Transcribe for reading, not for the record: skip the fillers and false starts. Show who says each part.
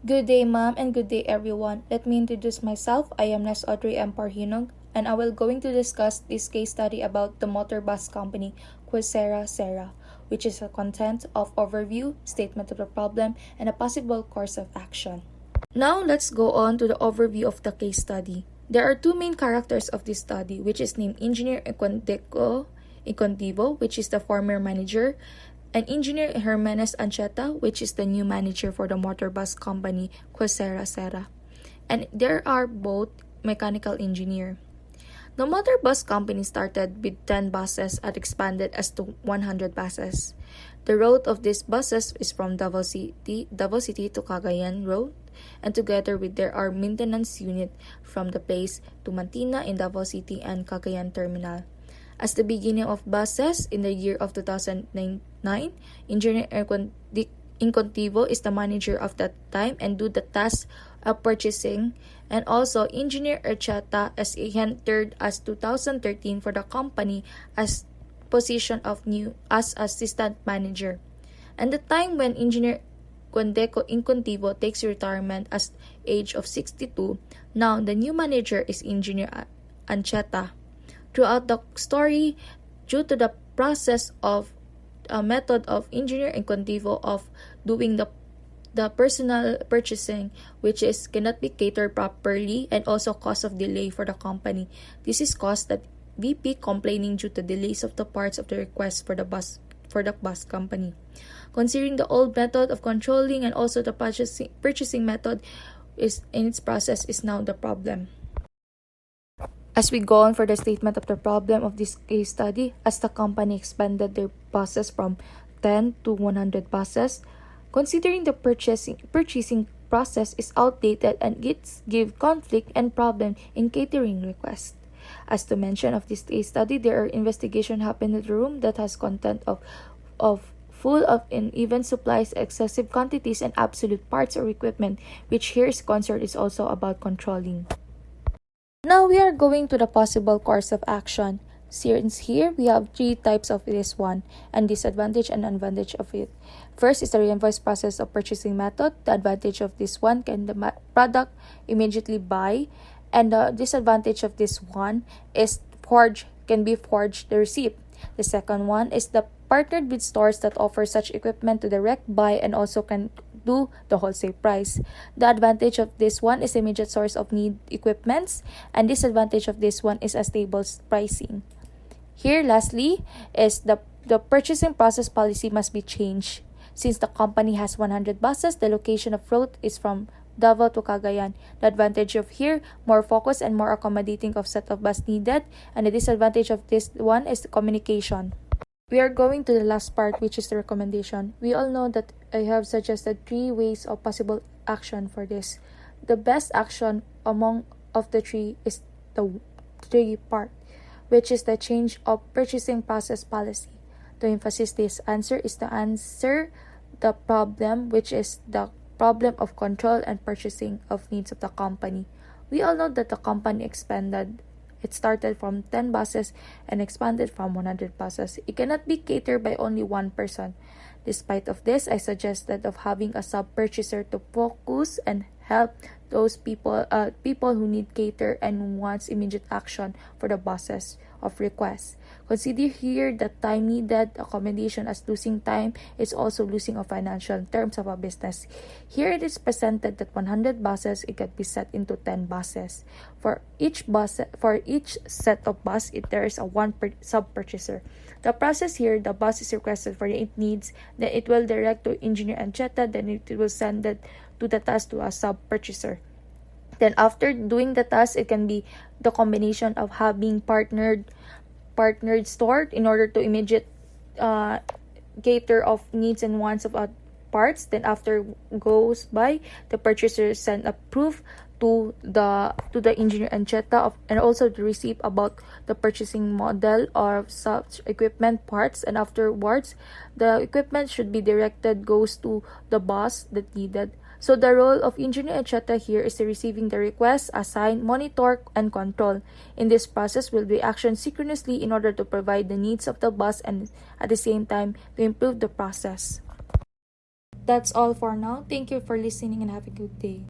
Speaker 1: Good day, ma'am, and good day, everyone. Let me introduce myself. I am Nes Audrey M. Parhinog, and I will going to discuss this case study about the motor bus company, SERA, which is a content of overview, statement of the problem, and a possible course of action. Now, let's go on to the overview of the case study. There are two main characters of this study, which is named Engineer Incontivo, which is the former manager, and Engineer Hermenes Ancheta, which is the new manager for the motor bus company, SERA. And there are both mechanical engineer. The motor bus company started with 10 buses and expanded as to 100 buses. The route of these buses is from Davao City to Cagayan Road, and together with there are maintenance unit from the place to Mantina in Davao City and Cagayan Terminal. As the beginning of buses in the year of 2009, Engineer Incontivo is the manager of that time and do the task of purchasing, and also Engineer Erchata as he entered as 2013 for the company as position of new as assistant manager. And the time when Engineer Incontivo takes retirement at age of 62, now the new manager is Engineer Ancheta. Throughout the story, due to the process of method of Engineer Incontivo of doing the personal purchasing, which is cannot be catered properly, and also cause of delay for the company. This is caused that VP complaining due to delays of the parts of the request for the bus company. Considering the old method of controlling and also the purchasing method is in its process is now the problem. As we go on for the statement of the problem of this case study, as the company expanded their buses from 10 to 100 buses, considering the purchasing process is outdated and it give conflict and problem in catering requests. As to mention of this case study, there are investigation happened in the room that has content of full of uneven supplies, excessive quantities, and absolute parts or equipment, which here is concerned is also about controlling. Now we are going to the possible course of action. Since here we have three types of this one and disadvantage and advantage of it. First is the reinvoice process of purchasing method. The advantage of this one can the product immediately buy, and the disadvantage of this one is can be forged the receipt. The second one is the partnered with stores that offer such equipment to direct buy and also can do the wholesale price. The advantage of this one is immediate source of need equipments, and disadvantage of this one is a stable pricing. Here lastly is the purchasing process policy must be changed. Since the company has 100 buses, the location of route is from Davao to Cagayan. The advantage of here, more focus and more accommodating of set of bus needed, and the disadvantage of this one is the communication. We are going to the last part, which is the recommendation. We all know that I have suggested 3 ways of possible action for this. The best action among of the 3 is the 3 part, which is the change of purchasing process policy. To emphasize this answer is to answer the problem, which is the problem of control and purchasing of needs of the company. We all know that the company expanded. It started from 10 buses and expanded from 100 buses. It cannot be catered by only one person. Despite of this, I suggested of having a sub-purchaser to focus and help those people who need cater and wants immediate action for the buses of request. Consider here the time needed accommodation as losing time is also losing of financial in terms of a business. Here it is presented that 100 buses it can be set into 10 buses. For each set of bus, there is a one sub-purchaser. The process here, the bus is requested for its needs, then it will direct to Engineer Ancheta, then it will send it to the task to a sub-purchaser. Then after doing the task, it can be the combination of having partnered store in order to immediate cater of needs and wants of parts. Then after goes by, the purchaser send a proof to the Engineer Ancheta and also the receipt about the purchasing model of such equipment parts, and afterwards the equipment should be goes to the bus that needed. So the role of Engineer Ancheta here is receiving the request, assign, monitor, and control. In this process will be action synchronously in order to provide the needs of the bus and at the same time to improve the process. That's all for now. Thank you for listening and have a good day.